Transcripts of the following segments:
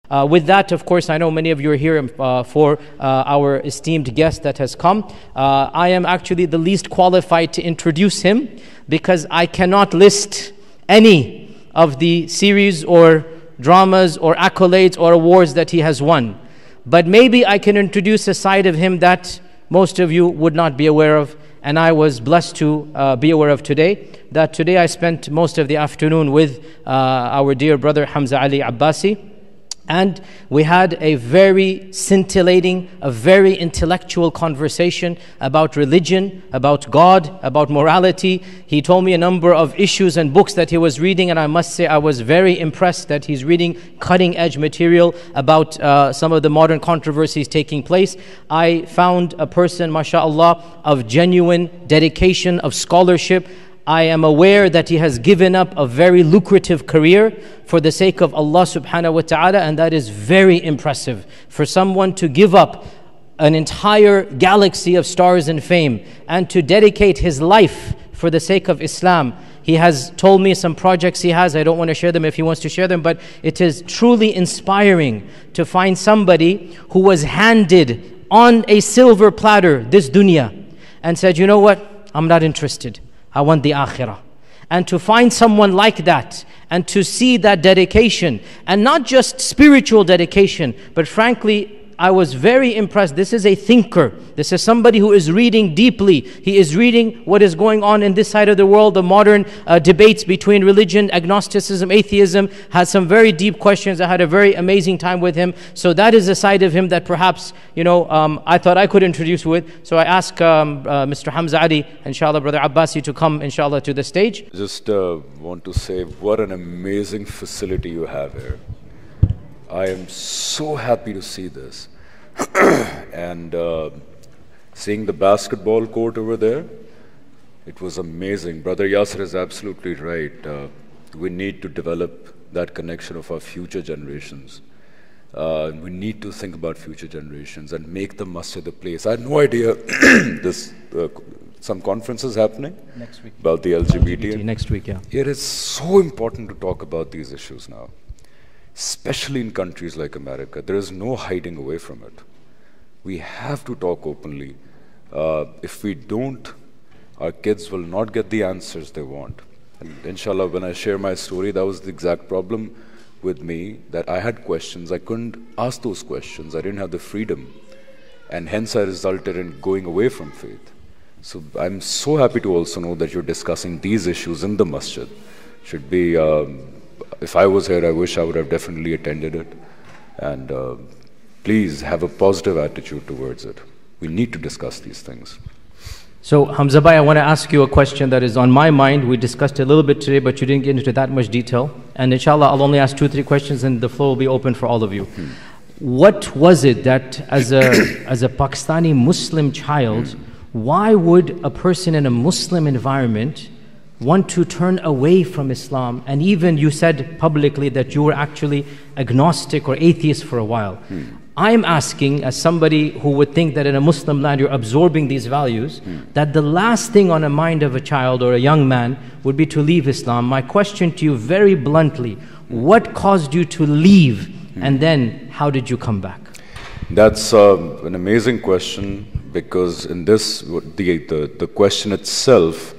With that, of course, I know many of you are here for our esteemed guest that has come. I am actually the least qualified to introduce him because I cannot list any of the series or dramas or accolades or awards that he has won. But maybe I can introduce a side of him that most of you would not be aware of, and I was blessed to be aware of today. That today I spent most of the afternoon with our dear brother Hamza Ali Abbasi. And we had a very scintillating, a very intellectual conversation about religion, about God, about morality. He told me a number of issues and books that he was reading, and I must say I was very impressed that he's reading cutting-edge material about some of the modern controversies taking place. I found a person, mashallah, of genuine dedication, of scholarship. I am aware that he has given up a very lucrative career for the sake of Allah subhanahu wa ta'ala, and that is very impressive. For someone to give up an entire galaxy of stars and fame and to dedicate his life for the sake of Islam. He has told me some projects he has. I don't want to share them if he wants to share them, but it is truly inspiring to find somebody who was handed on a silver platter this dunya and said, you know what, I'm not interested. I want the akhirah. And to find someone like that and to see that dedication, and not just spiritual dedication, but frankly, I was very impressed. This is a thinker. This is somebody who is reading deeply. He is reading what is going on in this side of the world, the modern debates between religion, agnosticism, atheism, has some very deep questions. I had a very amazing time with him. So that is a side of him that perhaps, I thought I could introduce with. So I asked Mr. Hamza Ali, inshallah, Brother Abbasi, to come, inshallah, to the stage. Just want to say, what an amazing facility you have here. I am so happy to see this. And seeing the basketball court over there, it was amazing. Brother Yasir is absolutely right. We need to develop that connection of our future generations. We need to think about future generations and make the masjid a place. I had no idea this some conferences happening next week about the LGBT. Next week, yeah. It is so important to talk about these issues now. Especially in countries like America, there is no hiding away from it. We have to talk openly. If we don't, our kids will not get the answers they want. And inshallah, when I share my story, that was the exact problem with me, that I had questions. I couldn't ask those questions. I didn't have the freedom. And hence I resulted in going away from faith. So I'm so happy to also know that you're discussing these issues in the masjid. Should be... if I was here, I wish I would have definitely attended it. And please have a positive attitude towards it. We need to discuss these things. So Hamza Bhai, I want to ask you a question that is on my mind. We discussed it a little bit today, but you didn't get into that much detail. And inshallah, I'll only ask 2-3 questions and the floor will be open for all of you. What was it that as a Pakistani Muslim child, why would a person in a Muslim environment want to turn away from Islam? And even you said publicly that you were actually agnostic or atheist for a while. I'm asking, as somebody who would think that in a Muslim land you're absorbing these values, that the last thing on the mind of a child or a young man would be to leave Islam. My question to you very bluntly, what caused you to leave, and then how did you come back? That's an amazing question, because in this, the question itself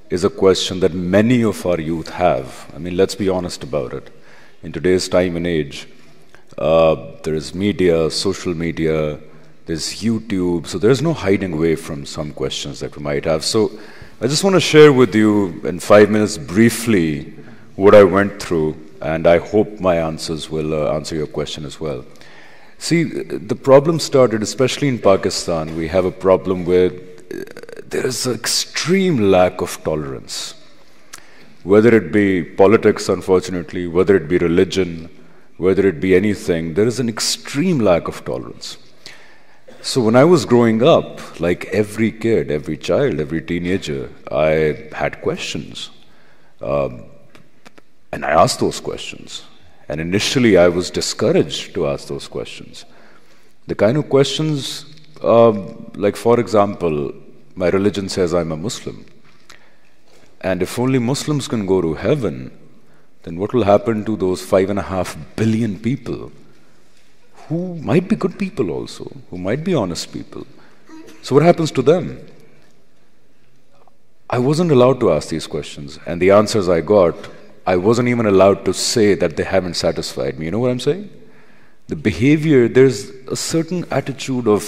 is a question that many of our youth have. I mean, let's be honest about it. In today's time and age, there is media, social media, there's YouTube, so there's no hiding away from some questions that we might have. So I just want to share with you in 5 minutes briefly what I went through, and I hope my answers will answer your question as well. See, the problem started, especially in Pakistan, we have a problem with there is an extreme lack of tolerance. Whether it be politics, unfortunately, whether it be religion, whether it be anything, there is an extreme lack of tolerance. So when I was growing up, like every kid, every child, every teenager, I had questions. And I asked those questions. And initially I was discouraged to ask those questions. The kind of questions, like for example, my religion says I'm a Muslim. And if only Muslims can go to heaven, then what will happen to those 5.5 billion people who might be good people also, who might be honest people. So what happens to them? I wasn't allowed to ask these questions, and the answers I got, I wasn't even allowed to say that they haven't satisfied me. You know what I'm saying? The behavior, there's a certain attitude of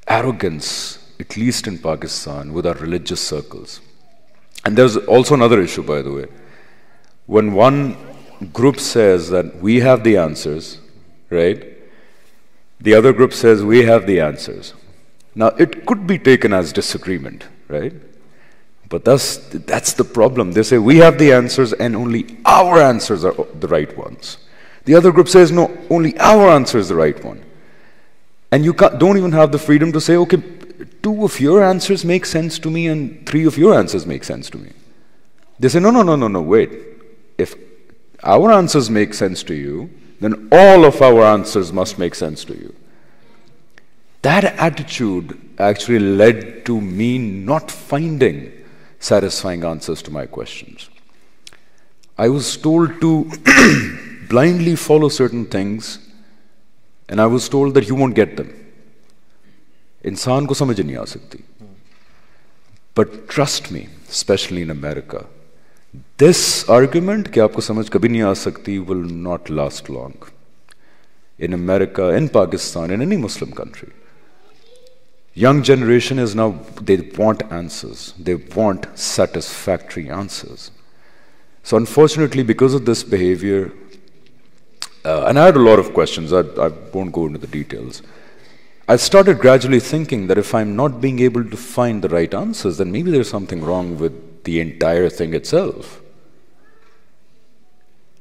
arrogance, at least in Pakistan, with our religious circles. And there's also another issue, by the way. When one group says that we have the answers, right? The other group says we have the answers. Now, it could be taken as disagreement, right? But that's the problem. They say we have the answers and only our answers are the right ones. The other group says, no, only our answer is the right one. And you don't even have the freedom to say, okay, 2 of your answers make sense to me and 3 of your answers make sense to me. They say, no, wait. If our answers make sense to you, then all of our answers must make sense to you. That attitude actually led to me not finding satisfying answers to my questions. I was told to blindly follow certain things, and I was told that you won't get them. इंसान को समझ नहीं आ सकती. But trust me, especially in America, this argument कि आपको समझ कभी नहीं आ सकती will not last long. In America, in Pakistan, in any Muslim country, young generation is now, they want answers. They want satisfactory answers. So unfortunately, because of this behavior, and I had a lot of questions, I won't go into the details. I started gradually thinking that if I'm not being able to find the right answers, then maybe there's something wrong with the entire thing itself.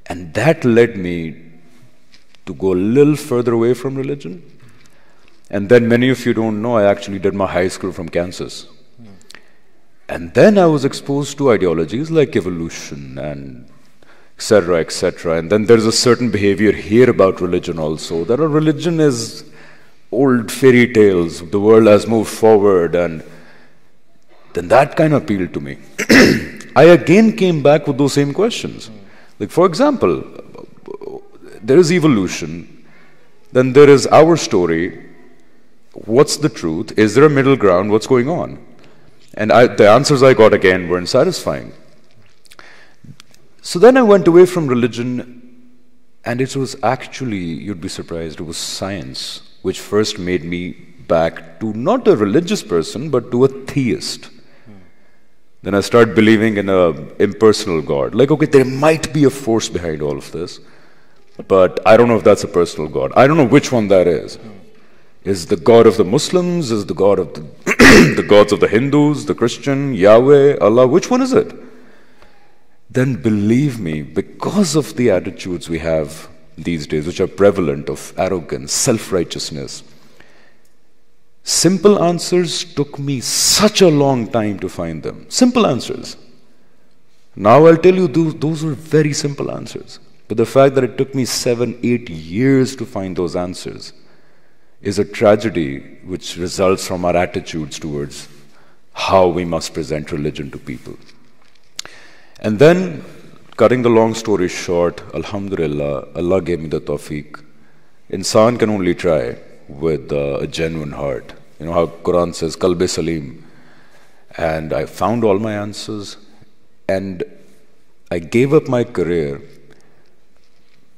And that led me to go a little further away from religion. And then many of you don't know, I actually did my high school from Kansas. And then I was exposed to ideologies like evolution and etc., etc. And then there's a certain behavior here about religion also, that a religion is old fairy tales, the world has moved forward, and then that kind of appealed to me. I again came back with those same questions. Like, for example, there is evolution, then there is our story. What's the truth? Is there a middle ground? What's going on? And the answers I got again weren't satisfying. So then I went away from religion, and it was actually, you'd be surprised, it was science which first made me back to not a religious person, but to a theist. Then I started believing in an impersonal God. Like, okay, there might be a force behind all of this, but I don't know if that's a personal God. I don't know which one that is. Is the God of the Muslims? Is the God of the, the gods of the Hindus, the Christian, Yahweh, Allah? Which one is it? Then believe me, because of the attitudes we have these days, which are prevalent of arrogance, self-righteousness, simple answers took me such a long time to find them. Simple answers. Now I'll tell you, those were very simple answers. But the fact that it took me 7, 8 years to find those answers is a tragedy which results from our attitudes towards how we must present religion to people. And then, cutting the long story short, alhamdulillah, Allah gave me the tawfiq. Insan can only try with a genuine heart. You know how Quran says, Qalb Salim. And I found all my answers, and I gave up my career,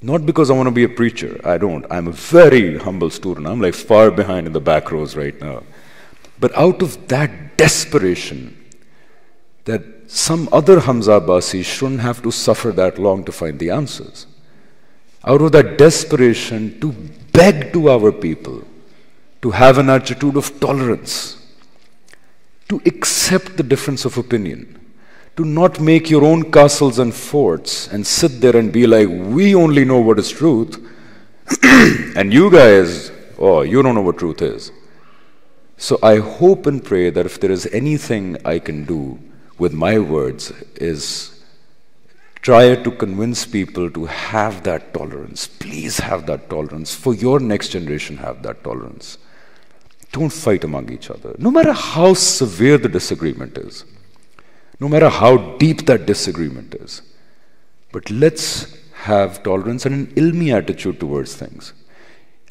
not because I want to be a preacher. I don't. I'm a very humble student. I'm like far behind in the back rows right now. But out of that desperation, that some other Hamza Abbasi shouldn't have to suffer that long to find the answers. Out of that desperation to beg to our people to have an attitude of tolerance, to accept the difference of opinion, to not make your own castles and forts and sit there and be like, we only know what is truth, and you guys, oh, you don't know what truth is. So I hope and pray that if there is anything I can do with my words, is try to convince people to have that tolerance. Please have that tolerance. For your next generation, have that tolerance. Don't fight among each other. No matter how severe the disagreement is, no matter how deep that disagreement is, but let's have tolerance and an ilmi attitude towards things.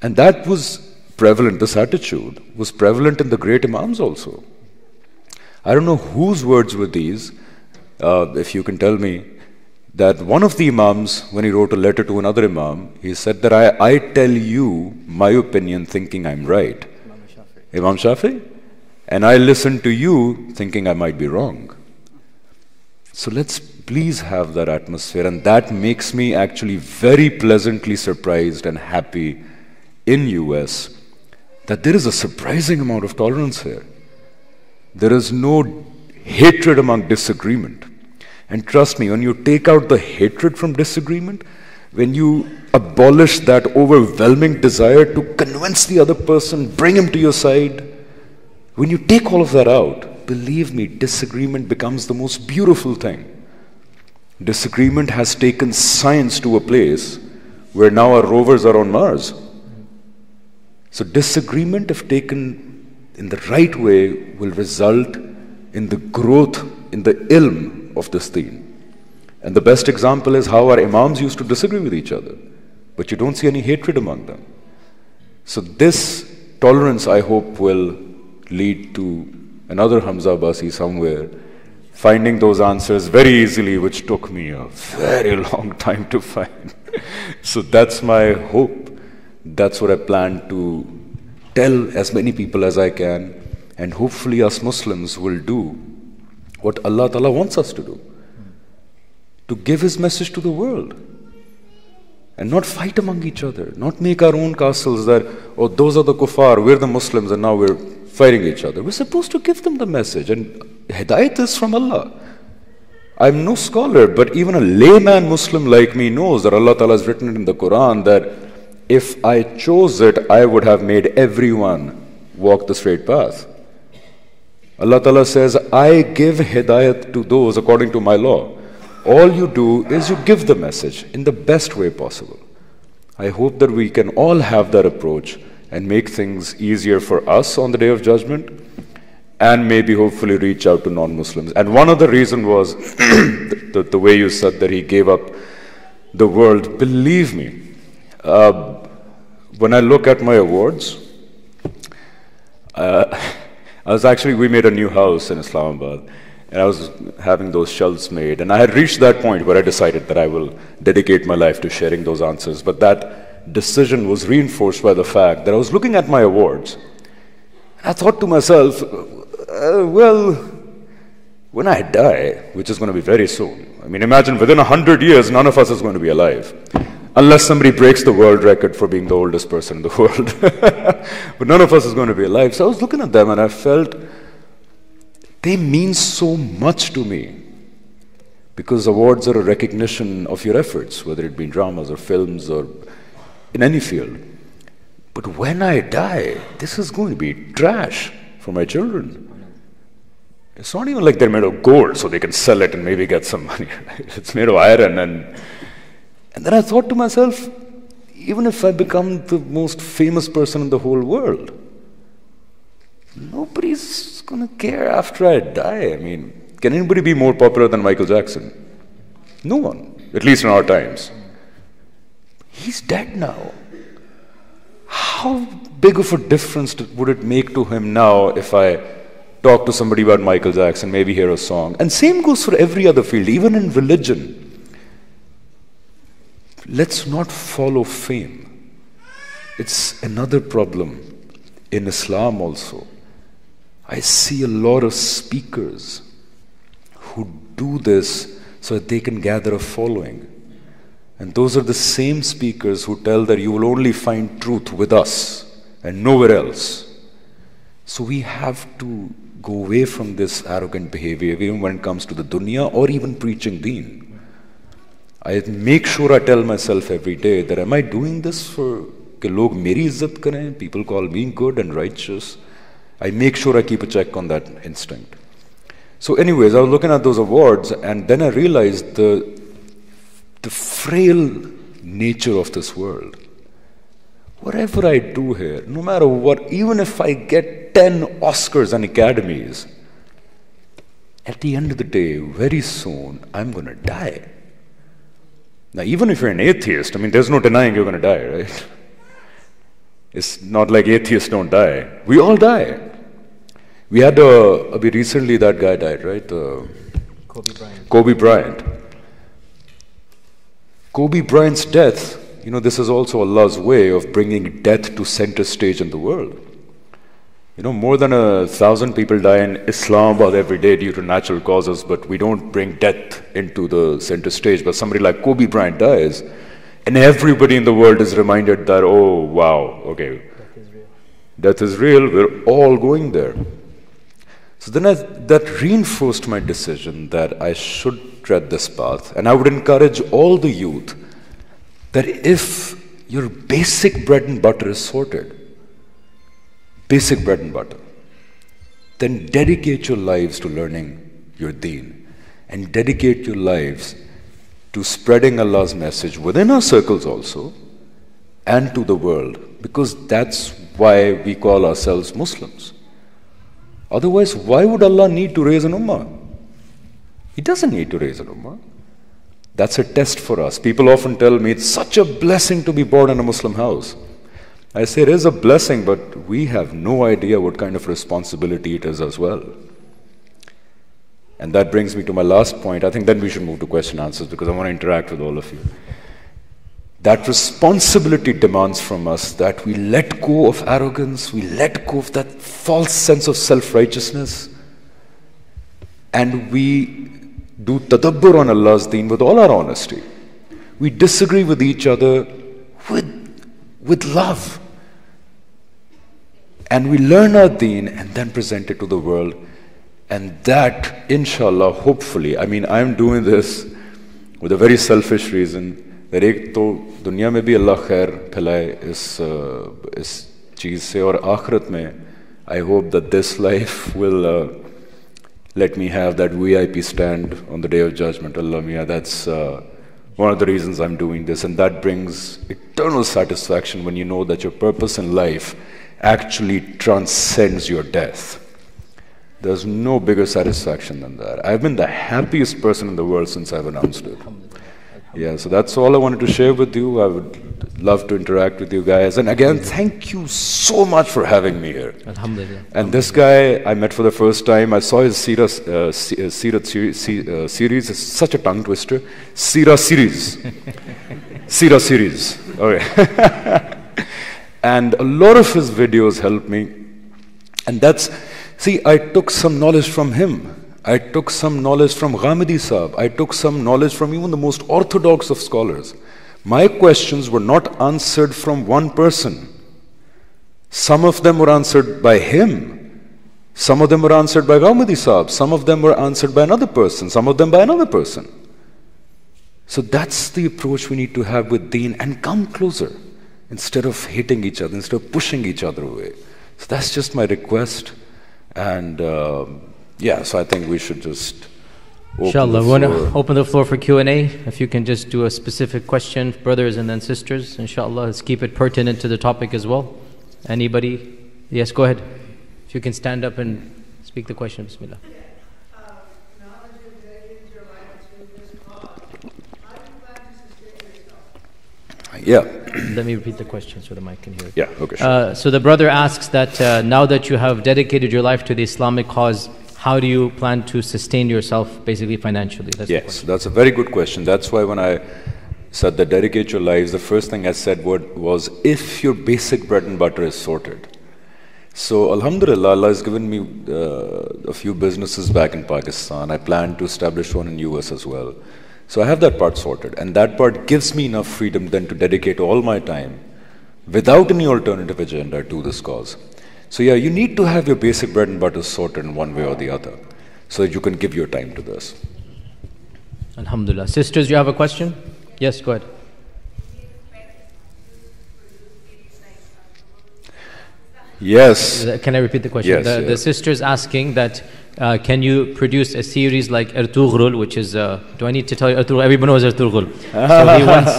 And that was prevalent, this attitude was prevalent in the great Imams also. I don't know whose words were these, if you can tell me, that one of the Imams, when he wrote a letter to another Imam, he said that I tell you my opinion thinking I'm right. Imam Shafi? And I listen to you thinking I might be wrong. So let's please have that atmosphere, and that makes me actually very pleasantly surprised and happy in US that there is a surprising amount of tolerance here. There is no hatred among disagreement. And trust me, when you take out the hatred from disagreement, when you abolish that overwhelming desire to convince the other person, bring him to your side, when you take all of that out, believe me, disagreement becomes the most beautiful thing. Disagreement has taken science to a place where now our rovers are on Mars. So disagreement, if taken in the right way, will result in the growth, in the ilm of this deen. And the best example is how our Imams used to disagree with each other, but you don't see any hatred among them. So this tolerance, I hope, will lead to another Hamza Abbasi somewhere finding those answers very easily, which took me a very long time to find. So that's my hope. That's what I plan to tell as many people as I can, and hopefully us Muslims will do what Allah Ta'ala wants us to do, to give His message to the world and not fight among each other, not make our own castles that, oh, those are the kuffar, we're the Muslims and now we're fighting each other. We're supposed to give them the message, and hidayat is from Allah. I'm no scholar, but even a layman Muslim like me knows that Allah Ta'ala has written it in the Quran that if I chose it, I would have made everyone walk the straight path. Allah Ta'ala says, I give hidayat to those according to my law. All you do is you give the message in the best way possible. I hope that we can all have that approach and make things easier for us on the Day of Judgment, and maybe hopefully reach out to non-Muslims. And one other reason was the way you said that he gave up the world. Believe me, when I look at my awards, we made a new house in Islamabad, and I was having those shelves made, and I had reached that point where I decided that I will dedicate my life to sharing those answers. But that decision was reinforced by the fact that I was looking at my awards. I thought to myself, well, when I die, which is going to be very soon, I mean, imagine within 100 years, none of us is going to be alive. Unless somebody breaks the world record for being the oldest person in the world. But none of us is going to be alive. So I was looking at them and I felt they mean so much to me. Because awards are a recognition of your efforts, whether it be in dramas or films or in any field. But when I die, this is going to be trash for my children. It's not even like they're made of gold so they can sell it and maybe get some money. It's made of iron. And then I thought to myself, even if I become the most famous person in the whole world, nobody's going to care after I die. I mean, can anybody be more popular than Michael Jackson? No one, at least in our times. He's dead now. How big of a difference would it make to him now if I talk to somebody about Michael Jackson, maybe hear a song? And same goes for every other field, even in religion. Let's not follow fame. It's another problem in Islam also. I see a lot of speakers who do this so that they can gather a following. And those are the same speakers who tell that you will only find truth with us and nowhere else. So we have to go away from this arrogant behavior, even when it comes to the dunya or even preaching deen. I make sure I tell myself every day that am I doing this for कि लोग मेरी इज्जत करें, people call me good and righteous. I make sure I keep a check on that instinct. So anyways, I was looking at those awards and then I realized the frail nature of this world. Whatever I do here, no matter what, even if I get 10 Oscars and Academies, at the end of the day, very soon, I'm going to die. Now, even if you're an atheist, I mean, there's no denying you're going to die, right? It's not like atheists don't die. We all die. We recently that guy died, right? Kobe Bryant. Kobe Bryant. Kobe Bryant's death, this is also Allah's way of bringing death to center stage in the world. More than 1,000 people die in Islamabad every day due to natural causes, but we don't bring death into the center stage. But somebody like Kobe Bryant dies, and everybody in the world is reminded that, oh, wow, okay, death is real, we're all going there. So then that reinforced my decision that I should tread this path, and I would encourage all the youth that if your basic bread and butter is sorted, basic bread and butter, then dedicate your lives to learning your deen and dedicate your lives to spreading Allah's message within our circles also and to the world, because that's why we call ourselves Muslims. Otherwise, why would Allah need to raise an ummah? He doesn't need to raise an ummah. That's a test for us. People often tell me it's such a blessing to be born in a Muslim house. I say it is a blessing, but we have no idea what kind of responsibility it is as well. And that brings me to my last point. I think then we should move to question answers because I want to interact with all of you. That responsibility demands from us that we let go of arrogance, we let go of that false sense of self-righteousness, and we do tadabbur on Allah's deen with all our honesty. We disagree with each other with love. And we learn our deen and then present it to the world. And that, inshallah, hopefully, I'm doing this with a very selfish reason, that ek to dunya mein bhi Allah khair philaaye is cheez se, aur akhirat mein, I hope that this life will let me have that VIP stand on the Day of Judgment. Allah Mia, that's one of the reasons I'm doing this. And that brings eternal satisfaction when you know that your purpose in life actually transcends your death. There's no bigger satisfaction than that. I've been the happiest person in the world since I've announced it. Yeah, so that's all I wanted to share with you. I would love to interact with you guys. And again, thank you so much for having me here. Alhamdulillah. And this guy I met for the first time. I saw his series. It's such a tongue twister. Seerah series. Seerah series. Okay. And a lot of his videos helped me. And I took some knowledge from him. I took some knowledge from Ghamidi Saab. I took some knowledge from even the most orthodox of scholars. My questions were not answered from one person. Some of them were answered by him. Some of them were answered by Ghamidi Saab. Some of them were answered by another person. Some of them by another person. So that's the approach we need to have with deen, and come closer instead of hating each other, instead of pushing each other away. So that's just my request. And so I think we should just Inshallah, we want to open the floor for Q&A. If you can just do a specific question, brothers and then sisters, inshallah, let's keep it pertinent to the topic as well. Anybody? Yes, go ahead. If you can stand up and speak the question, bismillah. Yeah. Let me repeat the question so the mic can hear it. Yeah, okay, sure. So the brother asks that now that you have dedicated your life to the Islamic cause, how do you plan to sustain yourself basically financially? Yes, that's a very good question. That's why when I said that dedicate your lives, the first thing I said was if your basic bread and butter is sorted. So Alhamdulillah, Allah has given me a few businesses back in Pakistan. I plan to establish one in US as well. So I have that part sorted, and that part gives me enough freedom then to dedicate all my time without any alternative agenda to this cause. So yeah, you need to have your basic bread and butter sorted in one way or the other so that you can give your time to this. Alhamdulillah. Sisters, you have a question? Yes, go ahead. Yes. Can I repeat the question? Yes, the sister's asking that can you produce a series like Ertugrul, which is, do I need to tell you Ertugrul? Everybody knows Ertugrul.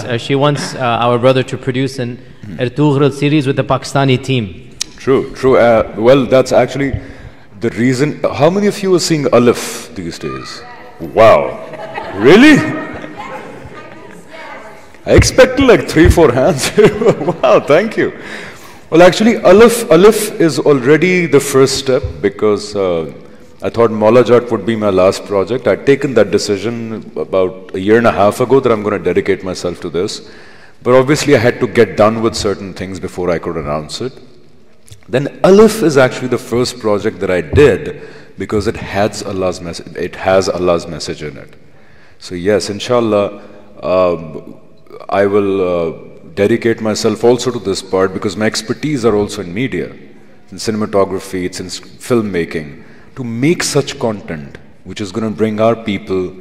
So she wants our brother to produce an Ertugrul series with the Pakistani team. True. Well, that's actually the reason. How many of you are seeing Alif these days? Wow. Really? I expected like 3-4 hands. Wow, thank you. Well, actually, Alif is already the first step because I thought Maulajat would be my last project. I'd taken that decision about a year and a half ago that I'm going to dedicate myself to this. But obviously, I had to get done with certain things before I could announce it. Then Alif is actually the first project that I did because it has Allah's message. It has Allah's message in it. So yes, inshallah, I will dedicate myself also to this part because my expertise are also in media, in cinematography, it's in filmmaking, to make such content which is going to bring our people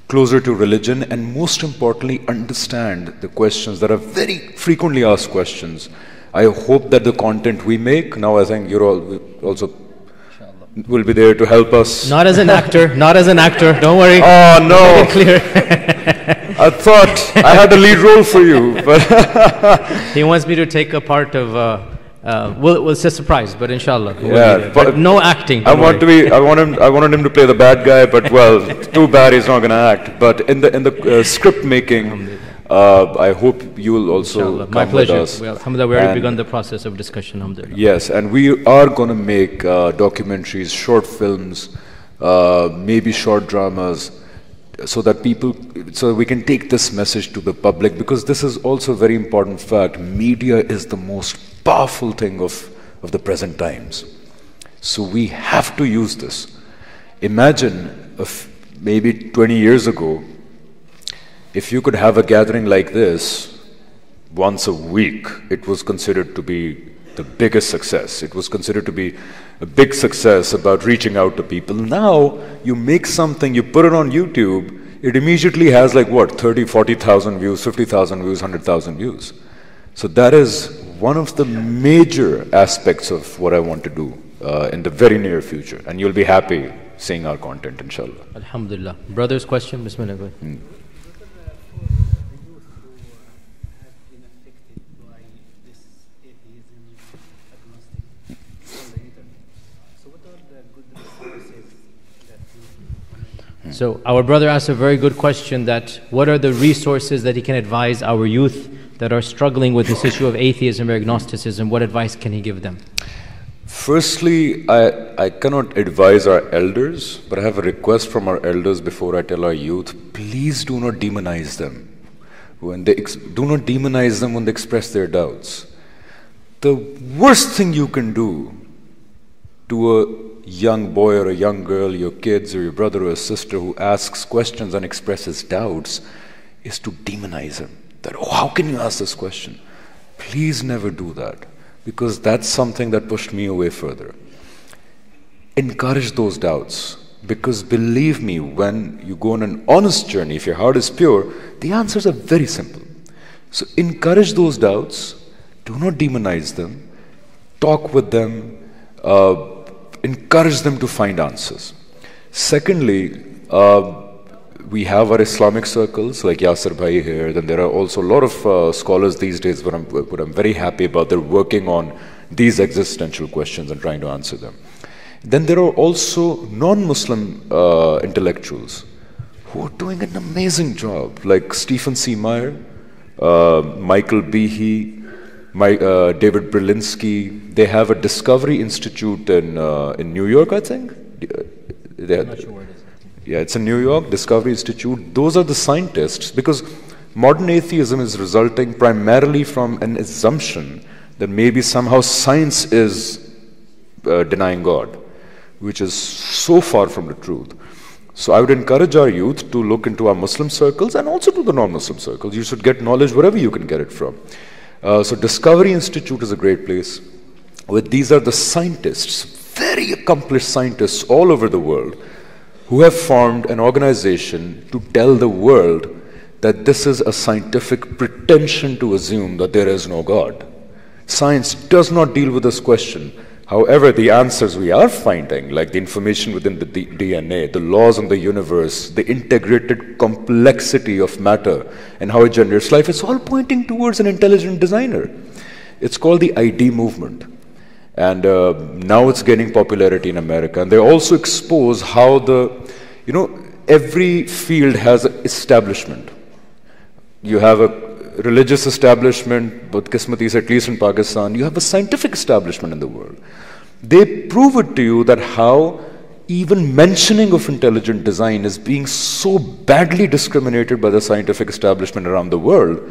closer to religion and most importantly understand the questions that are very frequently asked questions. I hope that the content we make, now I think you're all also will be there to help us. Not as an actor, not as an actor, don't worry. Oh no. Clear. I thought I had a lead role for you, but he wants me to take a part of. Well, it's a surprise, but inshallah. Yeah, but no acting. I wanted him to play the bad guy, but well, too bad he's not going to act. But in the script making, I hope you will also come My pleasure. with us. Well, alhamdulillah, we already begun the process of discussion. Alhamdulillah. Yes, and we are going to make documentaries, short films, maybe short dramas, so that we can take this message to the public, because this is also a very important fact. Media is the most powerful thing of the present times. So we have to use this. Imagine maybe 20 years ago, if you could have a gathering like this once a week, it was considered to be the biggest success. It was considered to be a big success about reaching out to people. Now, you make something, you put it on YouTube, it immediately has like what, 30, 40,000 views, 50,000 views, 100,000 views. So that is one of the major aspects of what I want to do in the very near future. And you'll be happy seeing our content, inshallah. Alhamdulillah. Brother's question, Bismillah. Go ahead. So our brother asked a very good question, that what are the resources that he can advise our youth that are struggling with this issue of atheism or agnosticism? What advice can he give them? Firstly, I cannot advise our elders, but I have a request from our elders before I tell our youth. Please do not demonize them. Do not demonize them when they express their doubts. The worst thing you can do to a young boy or a young girl, your kids or your brother or a sister who asks questions and expresses doubts, is to demonize him. That, oh, how can you ask this question? Please never do that, because that's something that pushed me away further. Encourage those doubts, because believe me, when you go on an honest journey, if your heart is pure, the answers are very simple. So encourage those doubts, do not demonize them, talk with them, encourage them to find answers. Secondly, we have our Islamic circles like Yasir Bhai here. Then there are also a lot of scholars these days what I'm very happy about. They're working on these existential questions and trying to answer them. Then there are also non-Muslim intellectuals who are doing an amazing job, like Stephen C. Meyer, Michael Behe, David Berlinski. They have a Discovery Institute in New York, I think. I'm not sure where it is. Yeah, it's in New York, Discovery Institute. Those are the scientists, because modern atheism is resulting primarily from an assumption that maybe somehow science is denying God, which is so far from the truth. So I would encourage our youth to look into our Muslim circles and also to the non-Muslim circles. You should get knowledge wherever you can get it from. So Discovery Institute is a great place. These are the scientists, very accomplished scientists all over the world, who have formed an organization to tell the world that this is a scientific pretension to assume that there is no God. Science does not deal with this question. However, the answers we are finding, like the information within the DNA, the laws in the universe, the integrated complexity of matter and how it generates life, it's all pointing towards an intelligent designer. It's called the ID movement. And now it's gaining popularity in America. And they also expose how every field has an establishment. You have religious establishment, but Kismatis, at least in Pakistan, you have a scientific establishment in the world. They prove it to you that how even mentioning of intelligent design is being so badly discriminated by the scientific establishment around the world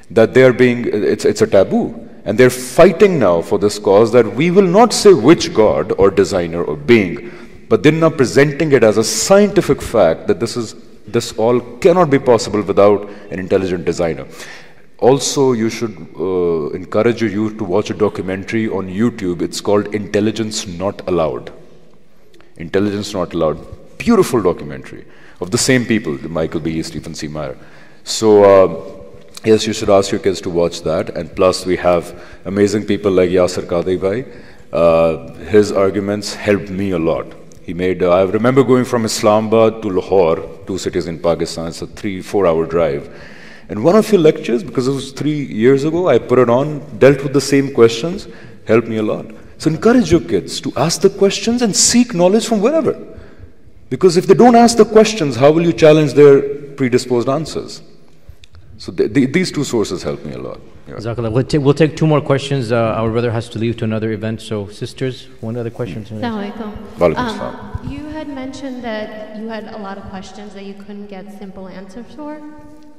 that they are being, it's a taboo. And they're fighting now for this cause that we will not say which god or designer or being, but they're now presenting it as a scientific fact that this all cannot be possible without an intelligent designer. Also, you should encourage your youth to watch a documentary on YouTube. It's called Intelligence Not Allowed. Intelligence Not Allowed. Beautiful documentary of the same people, Michael B., Stephen C. Meyer. So, yes, you should ask your kids to watch that. And plus, we have amazing people like Yasir Qadhi bhai. His arguments helped me a lot. He made, I remember going from Islamabad to Lahore, 2 cities in Pakistan. It's a 3-4 hour drive. And one of your lectures, because it was 3 years ago, I put it on, dealt with the same questions, helped me a lot. So encourage your kids to ask the questions and seek knowledge from wherever. Because if they don't ask the questions, how will you challenge their predisposed answers? So these two sources helped me a lot. Yeah. We'll take 2 more questions. Our brother has to leave to another event. So sisters, one other question. You had mentioned that you had a lot of questions that you couldn't get simple answers for.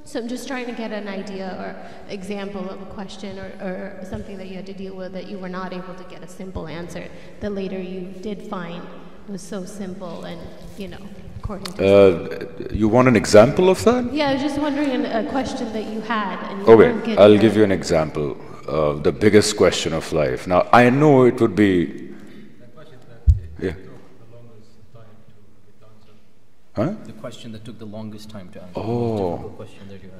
So I'm just trying to get an idea or example of a question or something that you had to deal with that you were not able to get a simple answer that later you did find was so simple and, you know, according to you want an example of that? Yeah, I was just wondering a question that you had. And okay, I'll give you an example of the biggest question of life. Now, I know it would be... Yeah. Huh? The question that took the longest time to answer. Oh. Question that you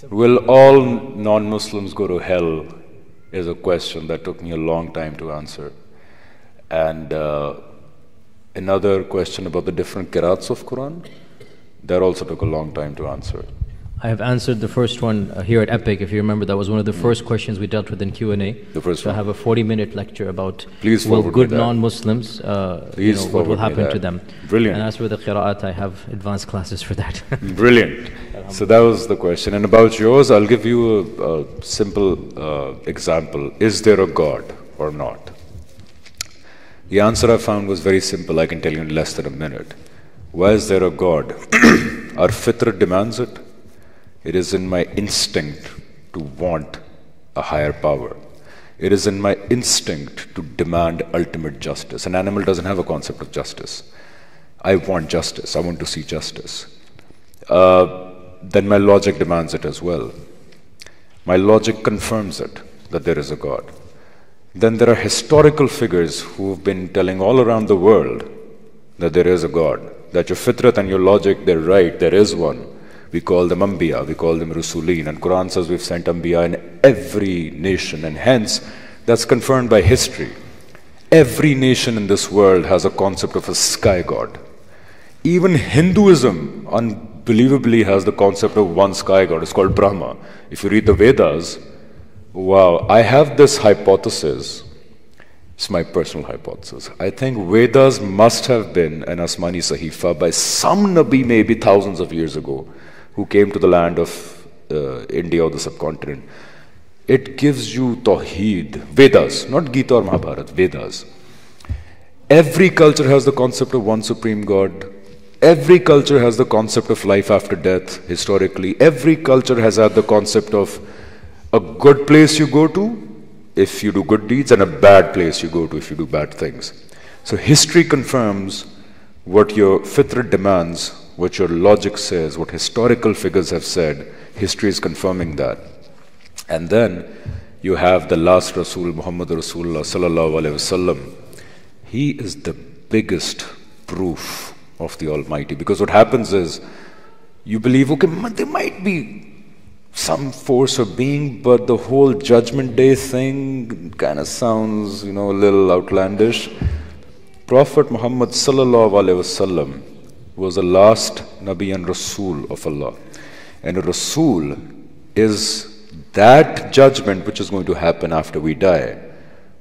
had. Will all non-Muslims go to hell is a question that took me a long time to answer. And another question about the different qirats of Quran, that also took a long time to answer. I have answered the first one here at Epic. If you remember, that was one of the first questions we dealt with in Q&A. The first one. I have a 40-minute lecture about will good non-Muslims, what will happen to them. Brilliant. And as for the qira'at, I have advanced classes for that. Brilliant. So that was the question. And about yours, I'll give you a simple example. Is there a God or not? The answer I found was very simple. I can tell you in less than a minute. Why is there a God? Our fitra demands it. It is in my instinct to want a higher power. It is in my instinct to demand ultimate justice. An animal doesn't have a concept of justice. I want justice. I want to see justice. Then my logic demands it as well. My logic confirms it, that there is a God. Then there are historical figures who have been telling all around the world that there is a God, that your fitrat and your logic, they're right, there is one. We call them Anbiya, we call them Rusuleen, and Quran says we've sent Anbiya in every nation, and hence that's confirmed by history. Every nation in this world has a concept of a sky god. Even Hinduism unbelievably has the concept of one sky god. It's called Brahma. If you read the Vedas, wow, I have this hypothesis. It's my personal hypothesis. I think Vedas must have been an Asmani Sahifa by some Nabi maybe thousands of years ago who came to the land of India or the subcontinent. It gives you Tawheed, Vedas, not Gita or Mahabharata, Vedas. Every culture has the concept of one supreme God. Every culture has the concept of life after death, historically. Every culture has had the concept of a good place you go to if you do good deeds, and a bad place you go to if you do bad things. So history confirms what your fitrat demands, what your logic says, what historical figures have said. History is confirming that. And then you have the last Rasul, Muhammad Rasulullah sallallahu alaihi wasallam. He is the biggest proof of the Almighty. Because what happens is, you believe, okay, there might be some force or being, but the whole Judgment Day thing kind of sounds, a little outlandish. Prophet Muhammad sallallahu alaihi wasallam was the last Nabi and Rasul of Allah. And a Rasul is that judgment which is going to happen after we die.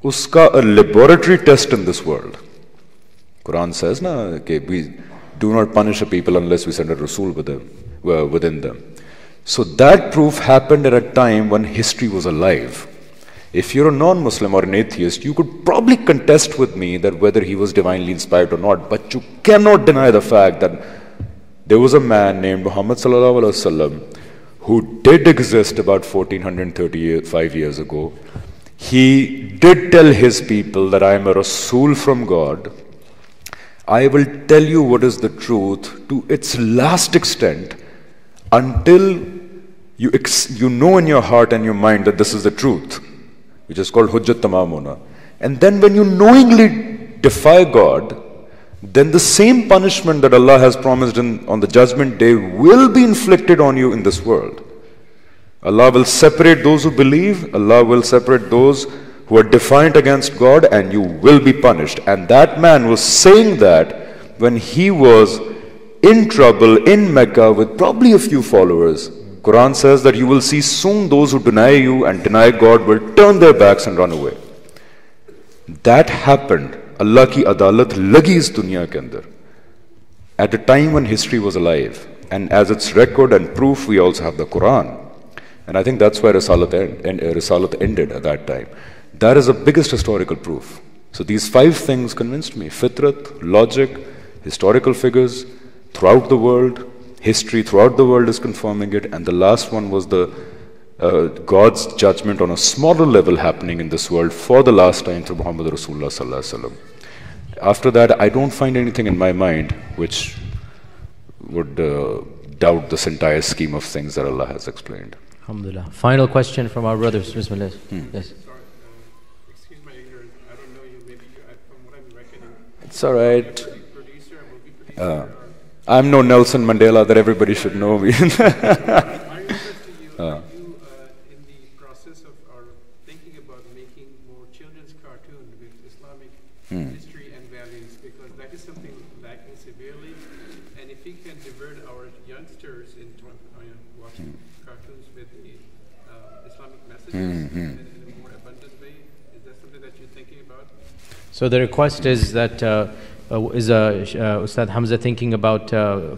Uska a laboratory test in this world. Quran says, we do not punish a people unless we send a Rasul within them. So that proof happened at a time when history was alive. If you're a non-Muslim or an atheist, you could probably contest with me that whether he was divinely inspired or not, but you cannot deny the fact that there was a man named Muhammad sallallahu alaihi wasallam who did exist about 1435 years ago. He did tell his people that I am a Rasul from God. I will tell you what is the truth to its last extent until you know in your heart and your mind that this is the truth, which is called Hujjat Tamamuna. And then when you knowingly defy God, then the same punishment that Allah has promised on the judgment day will be inflicted on you in this world. Allah will separate those who believe, Allah will separate those who are defiant against God, and you will be punished. And that man was saying that when he was in trouble in Mecca with probably a few followers. Quran says that you will see soon those who deny you and deny God will turn their backs and run away. That happened. Allah ki adalat lagi is dunya ke andar. At a time when history was alive. And as its record and proof, we also have the Quran. And I think that's where Risalat ended at that time. That is the biggest historical proof. So these 5 things convinced me. Fitrat, logic, historical figures throughout the world, history throughout the world is confirming it, and the last one was the God's judgment on a smaller level happening in this world for the last time through Muhammad Rasulullah sallallahu alaihi wasallam. After that, I don't find anything in my mind which would doubt this entire scheme of things that Allah has explained. Alhamdulillah. Final question from our brothers. Bismillah. Yes. Excuse my ignorance. I don't know you. Maybe from what I'm reckoning. It's all right. I'm no Nelson Mandela that everybody should know me. My request to you, are you in the process of or thinking about making more children's cartoons with Islamic history and values? Because that is something lacking severely. And if we can divert our youngsters into watching cartoons with the Islamic messages in a more abundant way, is that something that you're thinking about? So the request is that Ustad Hamza thinking about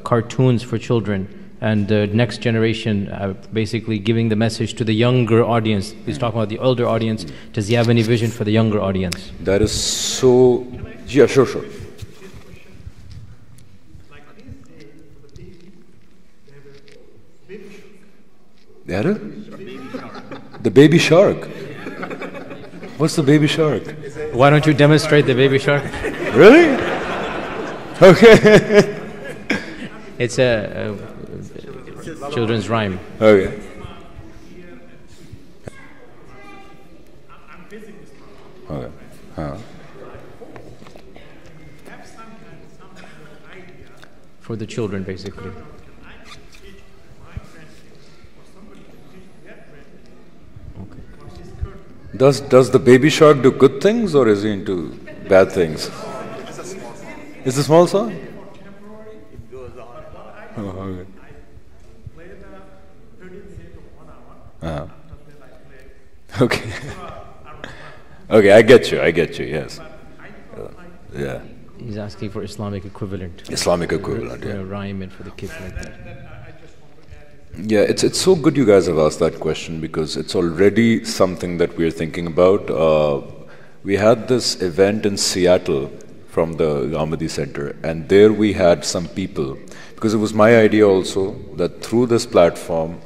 cartoons for children and the next generation, basically giving the message to the younger audience. He's talking about the older audience. Does he have any vision for the younger audience? That is so... Yeah, sure. The baby shark. What's the baby shark? Why don't you demonstrate the baby shark? Really? Okay. It's a children's rhyme. Okay. Okay. For the children, basically. Does the baby shark do good things or is he into bad things? It's a small song? It goes on. Oh, okay. Okay. Okay, I get you, yes. Yeah. He's asking for Islamic equivalent. Islamic equivalent, yeah. Rhyme and for the kids like that. Yeah, it's so good you guys have asked that question because it's already something that we're thinking about. We had this event in Seattle from the Ahmadi Center, and there we had some people, because it was my idea also that through this platform,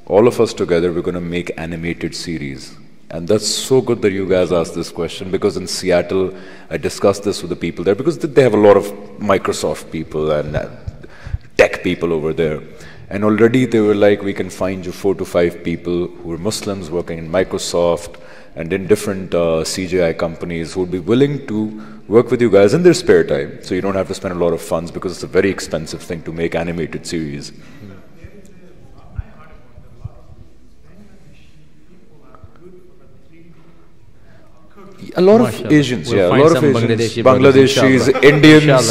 all of us together, we're going to make animated series. And that's so good that you guys asked this question, because in Seattle, I discussed this with the people there, because they have a lot of Microsoft people and tech people over there. And already they were like, we can find you 4 to 5 people who are Muslims working in Microsoft and in different CGI companies who would be willing to work with you guys in their spare time. So you don't have to spend a lot of funds, because it's a very expensive thing to make animated series. A lot of Asians, we'll a lot of Asians, Bangladeshis, Indians,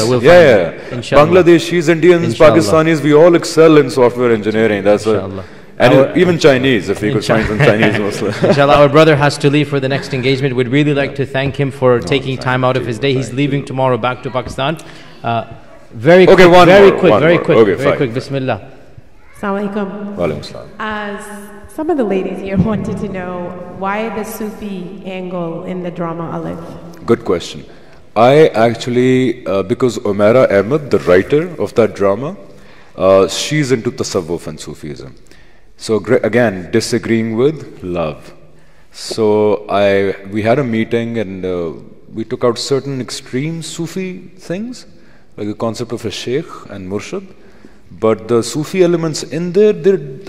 Bangladeshis, Indians, Pakistanis, we all excel in software engineering. That's and even Chinese, if we could find some Chinese Muslims. Inshallah, our brother has to leave for the next engagement. We'd really like to thank him for taking time out of his day. He's leaving tomorrow back to Pakistan. Very quick, very quick. Bismillah. Assalamu alaikum. Wa alaikum salam. As some of the ladies here wanted to know, why the Sufi angle in the drama Alif? Good question. I actually, because Umaira Ahmed, the writer of that drama, she's into Tasawwuf and Sufism. So again, disagreeing with love. So we had a meeting and we took out certain extreme Sufi things, like the concept of a sheikh and murshid. But the Sufi elements in there,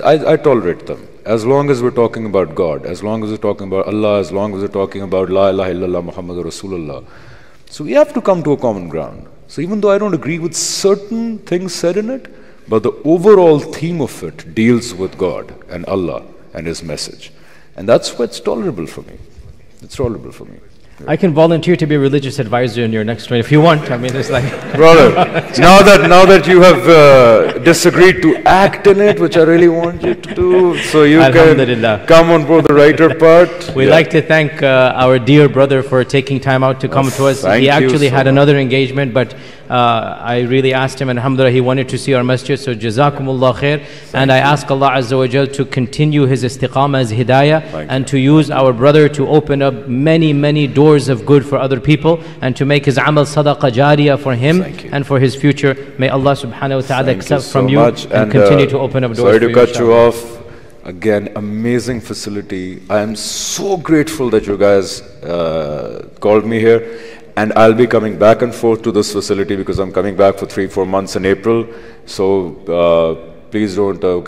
I tolerate them. As long as we're talking about God, as long as we're talking about Allah, as long as we're talking about La ilaha illallah Muhammadur Rasulullah. So we have to come to a common ground. So even though I don't agree with certain things said in it, but the overall theme of it deals with God and Allah and His message. And that's what's tolerable for me. It's tolerable for me. I can volunteer to be a religious advisor in your next one if you want. I mean, it's like... Brother, now that you have disagreed to act in it, which I really want you to do, so you can come on board the writer part. We'd like to thank our dear brother for taking time out to come to us. He actually had another engagement, but I really asked him, and alhamdulillah, he wanted to see our masjid, so jazakumullah khair. And I ask Allah Azza wa Jal to continue his istiqamah, his hidayah, and to use our brother to open up many, many doors of good for other people, and to make his amal sadaqah jariyah for him and for his future. May Allah subhanahu wa ta'ala accept from you and continue to open up doors for you. Sorry to cut you off. Again, amazing facility. I am so grateful that you guys called me here. And I'll be coming back and forth to this facility because I'm coming back for 3-4 months in April. So please don't I'll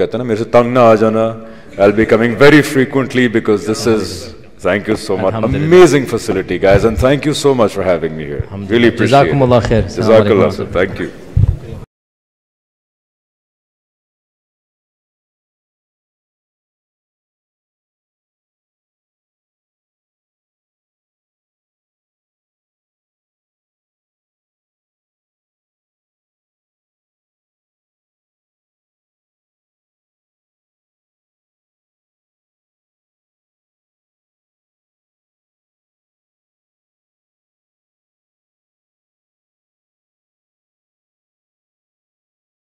be coming very frequently because this is, thank you so much. Amazing facility, guys. And thank you so much for having me here. Really appreciate it. Jazakumullah khair. Jazakallah. Thank you.